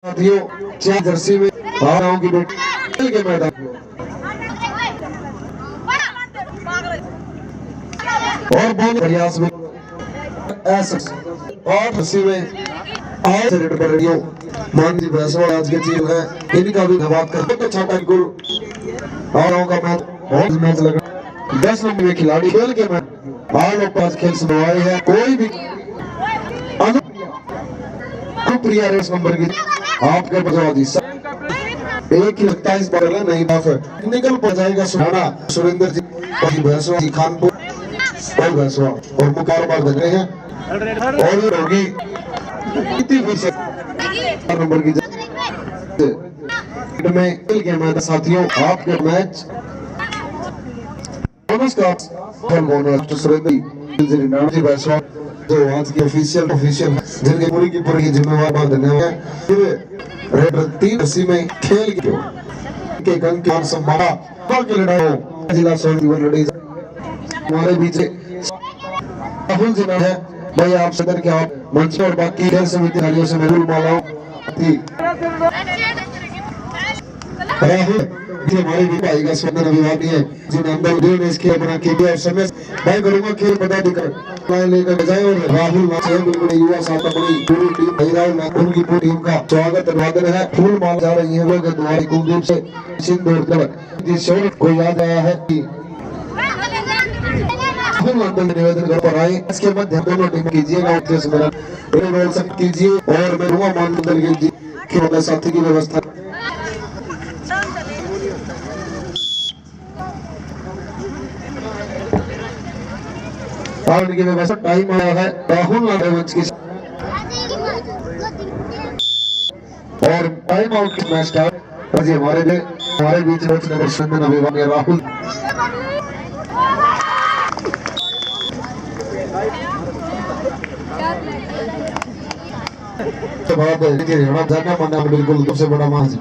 साथियों चार जर्सी में गाँव की बेटी के मैदान और बहुत प्रयास में और जर्सी में आज रेड पर रेडियो मान जी भैंसवाल आज के चीज है इनका भी धन्यवाद कर बहुत अच्छा टाइम और का मैच बहुत मैच लगा 10 नंबर में खिलाड़ी खेल के मैच आज लोग पास खेल सुनवाए हैं कोई भी अनुप्रिया रेस नंबर की आपके बजवादी एक ही लगता है इस बार नहीं निकल पड़ जाएगा सुहाना सुरेंद्र जी और भैंसवाल जी खानपुर और भैंसवाल और मुकाबला बन रहे हैं और ये होगी कितनी फीसद नंबर की में खेल के मैच साथियों आपके मैच नमस्कार सुरेंद्र जी भैंसवाल जो आज की ऑफिशियल जिनके पूरी की पूरी जिम्मेवार धन्यवाद रेड 3 में खेल के गंग के संभाला की लड़ाई हो जिला सोनीवर लड़ी हमारे बीच राहुल जी है भाई आप सदर के आप मंच और बाकी खेल समिति खिलाड़ियों से मैं मालाओं राहुल हमारे भी आएगा स्वतंत्र अभिवादी है जिन्हें अंदर देर इसके अपना केबीआर समय भाई करूंगा खेल पदाधिकारी लेकर जाए और राहुल बिल्कुल युवा साथ अपनी पूरी टीम महिलाओं उनकी पूरी टीम का स्वागत अभिवादन है फूल माल जा रही है लोग द्वारा कुलदीप से सिंदूर कर को याद आया है कि निवेदन कर पर आए इसके मध्य दोनों टीम कीजिएगा रोल सब कीजिए और मैं रुआ मानदंड के साथी की व्यवस्था की व्यवस्था टाइम आया है राहुल नागरवंश की और टाइम आउट की मैच स्टार्ट और हमारे बीच नंबर 7 अभिवादन राहुल बिल्कुल सबसे बड़ा माज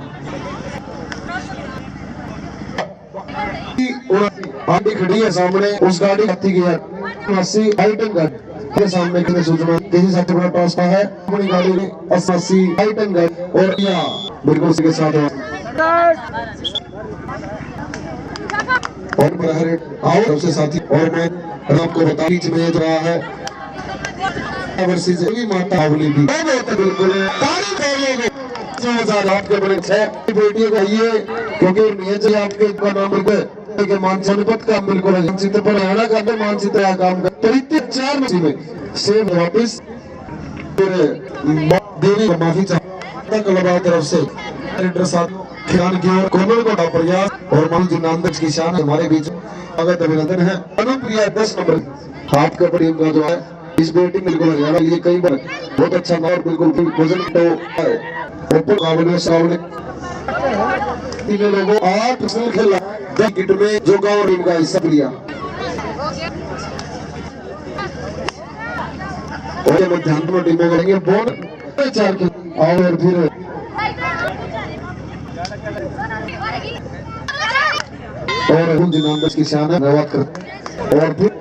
गाड़ी खड़ी है सामने उस गाड़ी आती गया 80 आइटम गाड़ी के सामने कितने सूचना किसी साथी बड़ा टॉस का है अपनी गाड़ी में 80 आइटम गाड़ी और यहाँ बिल्कुल उसके साथ और आओ सबसे साथी और मैं आपको बता बीच में रहा है माता आवली भी बिल्कुल आपके बड़े 6 बेटियों को ये क्योंकि नियत आपके नाम के मानसिक का बिल्कुल मानसिक पर हरियाणा का अंदर मानसिक काम कर तरीके 4 महीने में सेम वापस देवी माफी चाहता क्लब तरफ से खिलान की ओर कोमल को प्रयास और मनोज नांदज की शान हमारे बीच स्वागत अभिनंदन है अनुप्रिया 10 नंबर आपका टीम का जो है इस बेटी बिल्कुल हरियाणा लिए कई बार बहुत अच्छा और बिल्कुल वजन तीनों लोगों 8 खेला 10 किट में जो गांव टीम का हिस्सा लिया और मध्यांतर टीमें करेंगे बोर्ड 4 खेल और फिर और नांदज की शान है धन्यवाद कर और फिर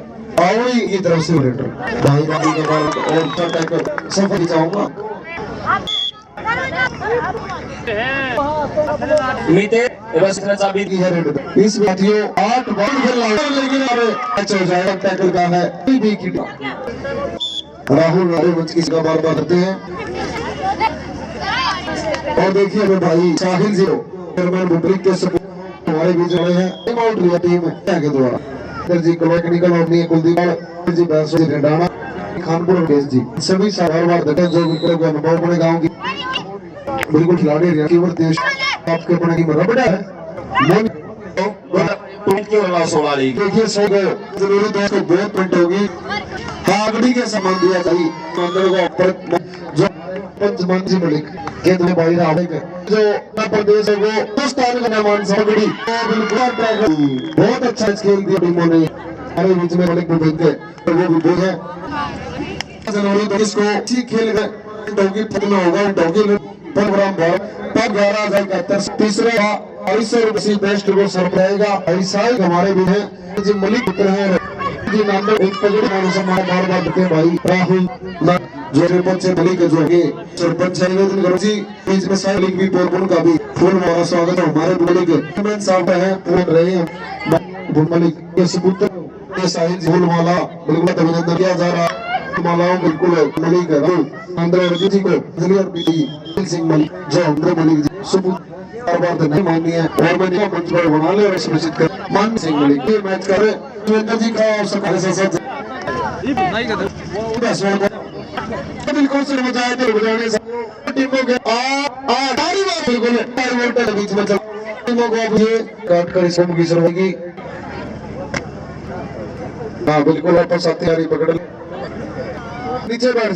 आवड़ी की तरफ से भाई बाबू के बाद और सफर चाहूंगा इस बातियों 8 बॉल लेकिन हो जाएगा टैकल का है राहुल नागरवंश की बार बार करते हैं और देखिए भाई साहिल जी बुबरिक के सपोर्ट हमारे बीच रहे हैं टाइम आउट लिया टीम के द्वारा जी टेक्निकल आउट नहीं है कुलदीप जी भैंसवाल जी रेडाना खानपुर केस जी सभी बार देखे जो विक्रम के अनुभव अपने गांव की बिल्कुल खिलाड़ी केवल देश आपके अपने की रबड़ा है देखिए 100 जरूरी दोस्त को 2 पॉइंट होगी हागड़ी के समान दिया गई मंदिर को ऊपर जो पंचमंजी मलिक के तुम्हें भाई रावड़े के जो प्रदेश है वो हिंदुस्तान का नामान सागड़ी बिल्कुल बहुत अच्छा खेल दिया टीमों ने हमारे बीच में मलिक भूपेंद्र के वो भी बोल है जरूरी तो इसको ठीक खेल गए डोगी पतना होगा डोगी प्रोग्राम पर 11,071 तीसरे 250 रुपये बेस्ट को सर रहेगा ऐसा ही हमारे भी है जी मलिक पुत्र है जी नाम एक पगड़ी मानो सम्मान बार-बार देते भाई राहुल जो सरपंच से मलिक जो है सरपंच है निवेदन करो जी बीच में साइड मलिक भी पोरपुन का भी फूल मारा स्वागत है हमारे मलिक कमेंट साहब है पूर्ण रहे हैं फूल मलिक ये सबूत ये साहिल फूल माला बिल्कुल अभिनंदन किया जा रहा मालाओं बिल्कुल मलिक अंदर जी को इंजीनियर पी सिंह मलिक जो अंदर मलिक जी सबूत बात नहीं माननी है और मैंने मंच पर बना ले और सुनिश्चित कर मान सिंह मलिक ये मैच करे सुरेंद्र जी का और सरकार से साथ नहीं करते बिल्कुल से बजाए तो बजाने से टीमों के सारी बात बिल्कुल टाइम वोल्ट बीच में चल टीमों को अब ये काट कर इसको की शुरू होगी हां बिल्कुल आप साथी यारी पकड़ नीचे बैठ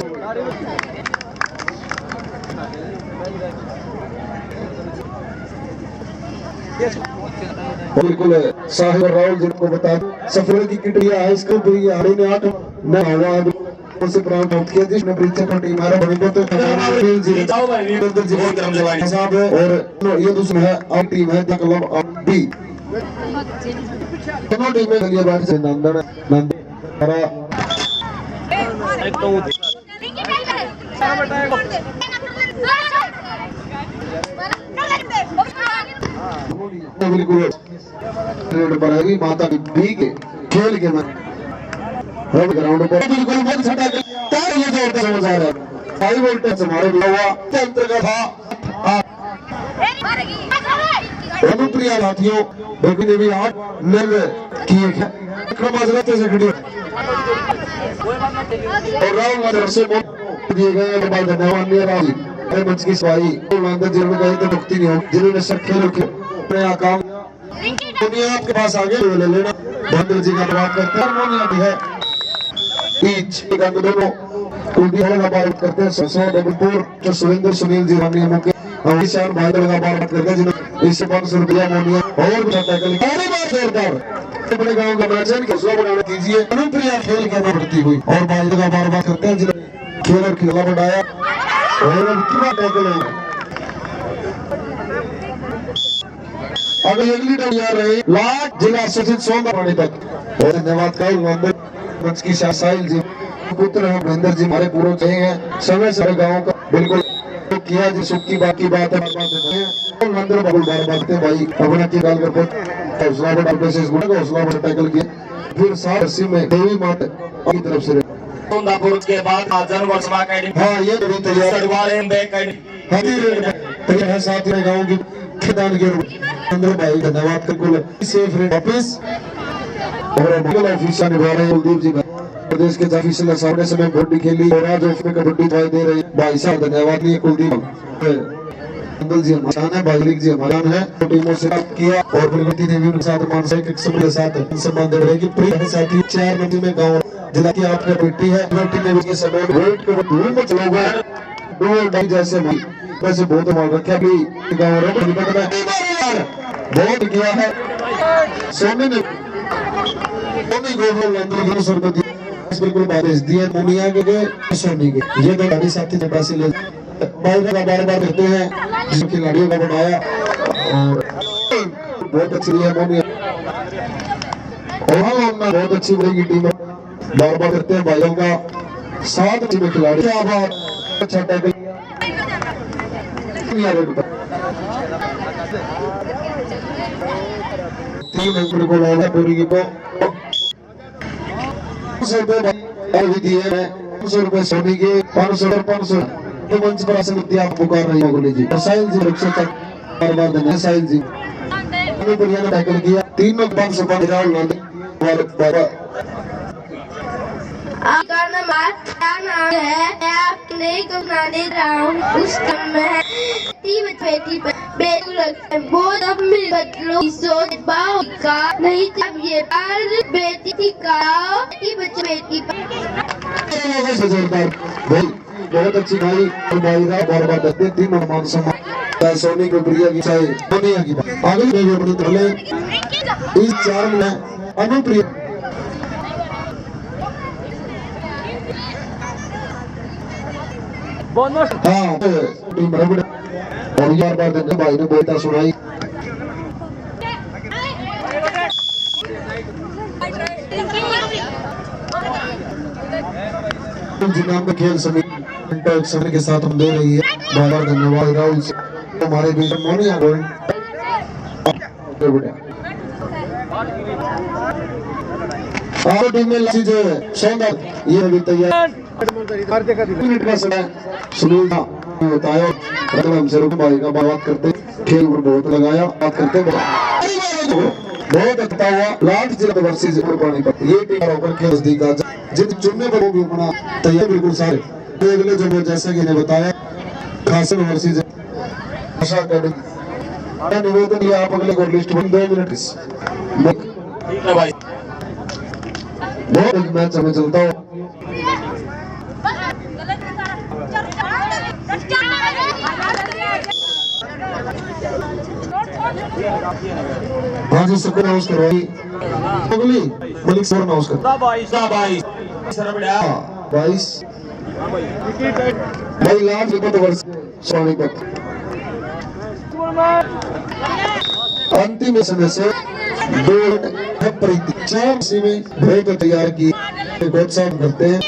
बिल्कुल साहिब और राहुल जिनको बता सफर की किटिया है इसको भी हारे ने 8 न हवा से प्राप्त किया जिसने ब्रिज पर टीम हमारा बड़ी बहुत जी जाओ भाई वीरेंद्र जी बहुत करम जवानी साहब और ये दूसरा है अब टीम है क्लब बी दोनों टीमें खेलिए बाहर से नंदन हरा बिल्कुल रेड पर है माता बी के खेल के मैं हम ग्राउंड पर बिल्कुल बहुत छटा के तार ये जोरदार समझ आ रहा है हाई वोल्टेज हमारे हुआ तंत्र का था अनुप्रिया लाठियों बेबी ने भी 8 नेल किए हैं क्रमजरते से खड़ी और राहुल नगर से दिए गए बाद धन्यवाद ने राहुल अरे मंच की सवाई अंदर जेल में गए तो मुक्ति नहीं हो जिन्होंने सब खेल के अपने काम दुनिया आपके पास आगे ले लेना बंदर जी का बात करते हैं हारमोनिया भी है बीच एक अंदर दोनों कुलदीप का बात करते हैं ससो डबलपुर जो सुरेंद्र सुनील जी रानी मुके अभिशान भाई का बात करते हैं जिन्होंने इससे 500 रुपया मोनिया और भी टैकल पहली बार जोरदार अपने गांव का मैच है हौसला बढ़ाना कीजिए अनुप्रिया खेल के बढ़ती हुई और भाई का बार करते हैं जिन्होंने खेल और खिला बढ़ाया और कितना टैकल है अगली अगली तैयार रहे लाट जिला सचिन सोमवार पानी तक और धन्यवाद का नंबर मंच की साहिल जी पुत्र है महेंद्र जी हमारे पूर्व कहे हैं समय से गांव का बिल्कुल किया जी सुख की बात है और नंदर बबुल बार बात भाई अपना की गाल कर हौसला बढ़ा विशेष गुण का हौसला बढ़ा टैकल किया फिर 780 में देवी माता की तरफ से के बाद जनवर्ष हां ये भी तैयार है साथ में गांव की खिदान के अंदर भाई धन्यवाद का कुल सेफ रेट वापस और बिल्कुल ऑफिसर निभा रहे हैं कुलदीप जी प्रदेश के ऑफिसर सामने से मैं कबड्डी खेली और आज उसमें कबड्डी दिखाई दे रही भाई साहब धन्यवाद लिए कुलदीप मंगल जी हमारा है भाई जी हमारा है टीमों से बात किया और प्रगति ने भी उनके साथ मानसिक समय के साथ सम्मान दे रहे कि प्रिय साथी 4 नदी में गांव जिला की आपका बेटी है बेटी ने भी समय वेट को धूम में चलोगे दो ढाई जैसे वैसे बहुत माल रखा भी गांव रो निकलना बहुत किया है सोने ने सोनी गोविंद अंदर की सरबती बिल्कुल बारिश दिए मुनिया के सोनी के ये दो गाड़ी साथी ने पैसे ले बार बार करते हैं जिस खिलाड़ियों का बनाया और बहुत अच्छी है मोनिया और हमने बहुत अच्छी बनेगी टीम बार बार करते हैं भाइयों का 7 टीम खिलाड़ी क्या बात अच्छा टैकल तीन अंक को लाया पूरी की को 500 रुपए भी दिए हैं 500 रुपए सोनी के 500 और 500 तो मंच पर आसन विद्या आप पुकार रही हो गोली जी साहिल जी रक्षा तक बार-बार धन्यवाद साहिल जी ने बढ़िया टैकल किया 3 में 500 पर राहुल गांधी और बाबा आपका नाम है आपने को नाने राउंड उस में बेटी पर बेटी रखते बहुत अब मेरे बच्चों की सोच बाओ का नहीं जब ये बार बेटी का बेटी पर बहुत अच्छी भाई और भाई का बार-बार करते हैं 3 मान सम्मान सोनी को प्रिया की चाहे दुनिया की आगे भी अपनी तरह इस 4 में अनुप्रिया हाँ टीम बराबर और यार बात है भाई ने बोलता सुनाई जिनाम में खेल समिति इंटरेक्शन के साथ हम दे रही है। बहुत बहुत धन्यवाद राहुल से हमारे बीच मोनिया और टीम में चीजें शानदार ये अभी तैयार मिनट का समय सुनील का बताया रतन से रुक भाई का बात करते खेल पर बहुत लगाया बात करते बहुत अच्छा हुआ लास्ट जिला वर्सेस कुर्बानी पर ये टीम ऊपर के नजदीक आ जित चुनने पर वो भी बना तैयार बिल्कुल सारे अगले जो जैसा कि ने बताया खास वर्सेस आशा अकेडमी निवेदन ये आप अगले को लिस्ट में 2 मिनट ठीक है भाई बहुत एक मैच हमें चलता हो हाँ जी सबको नमस्कार भाई अगली मलिक सर नमस्कार 22 भाई लास्ट रिपोर्ट वर्ष सोनीपत अंतिम समय से 2 प्रतीक्षा में बहुत तैयार की प्रोत्साहन करते हैं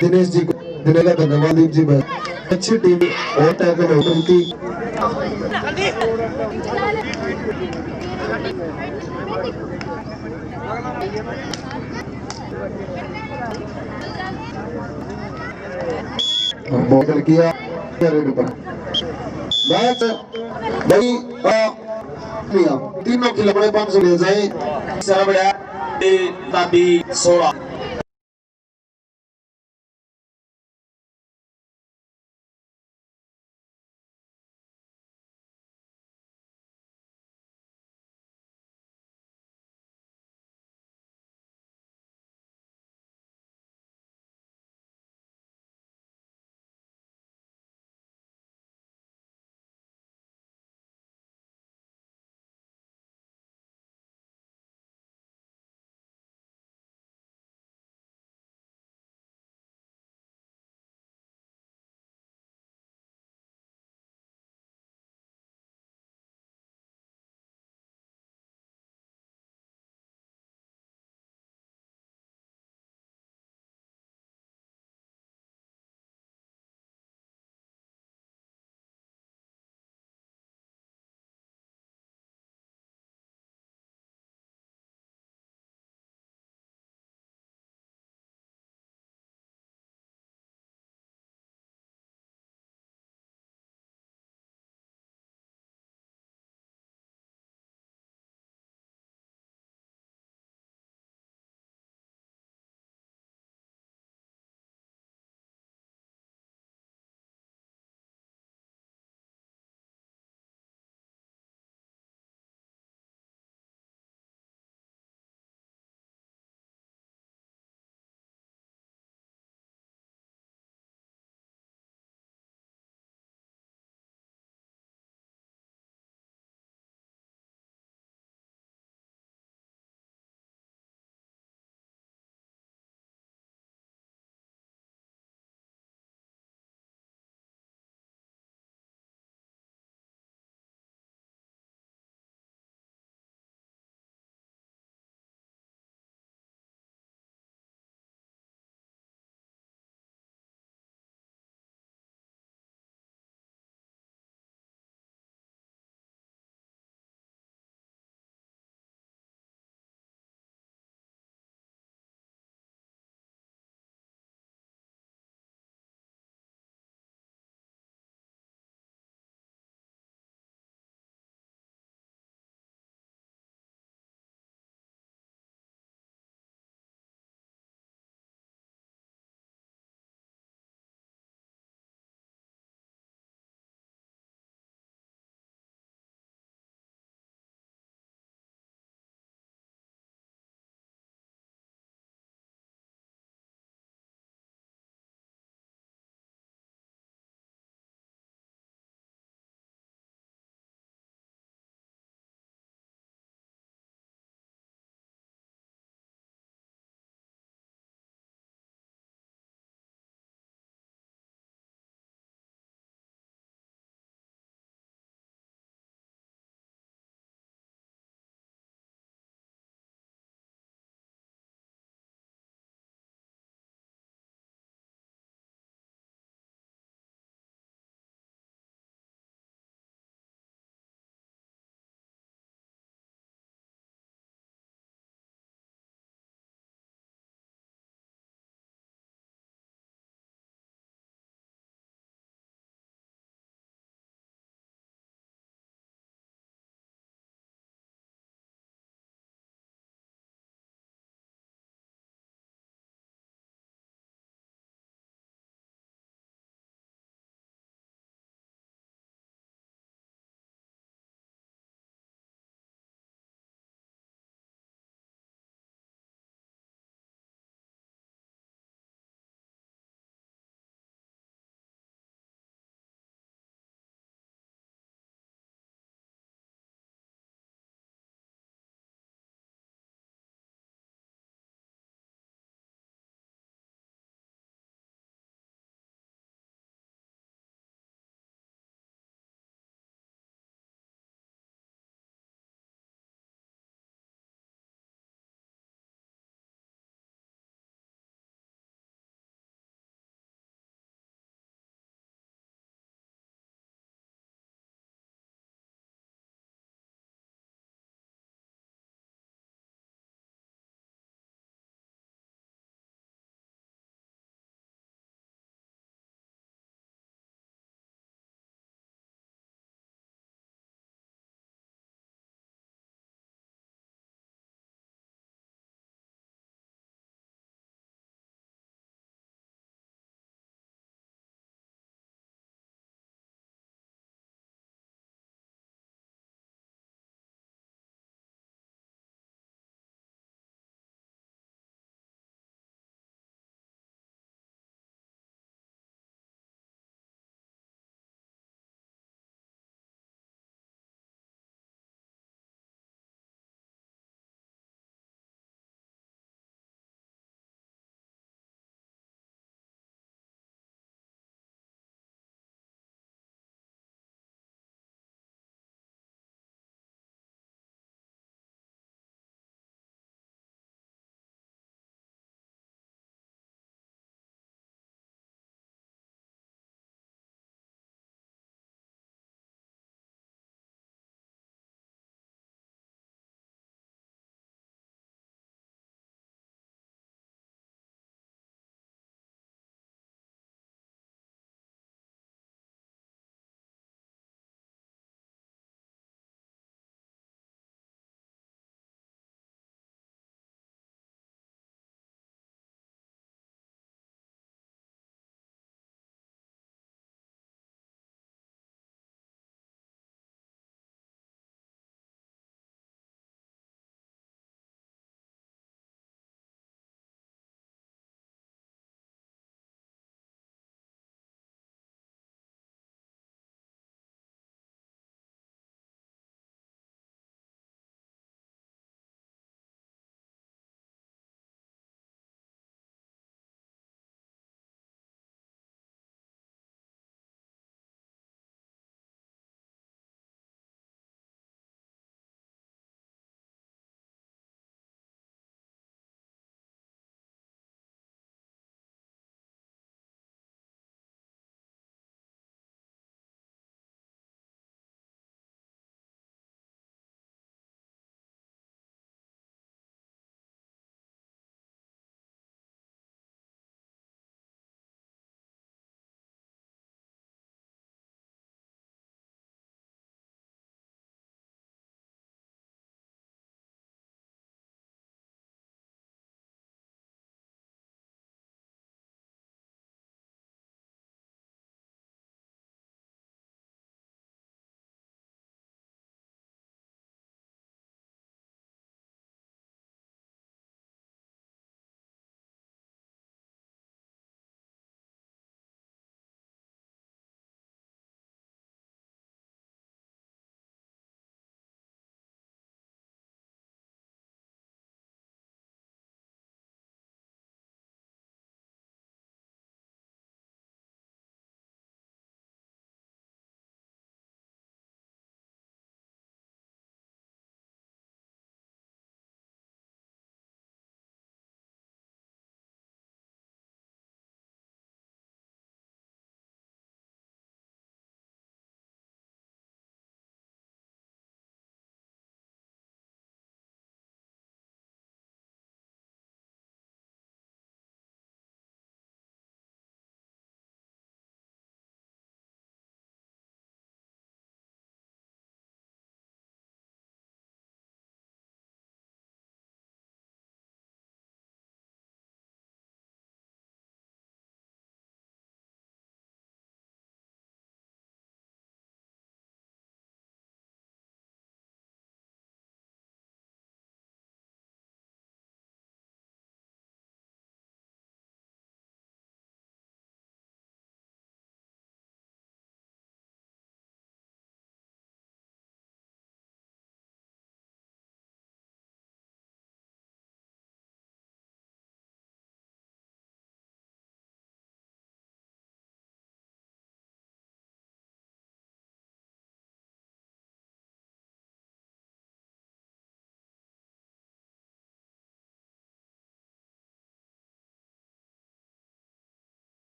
दिनेश जी को दिने का धन्यवाद दीप जी भाई अच्छी टीम और टैकल हो गई थी बॉल किया रेड पर मैच भाई तीनों खिलाड़ी 500 ले जाए 16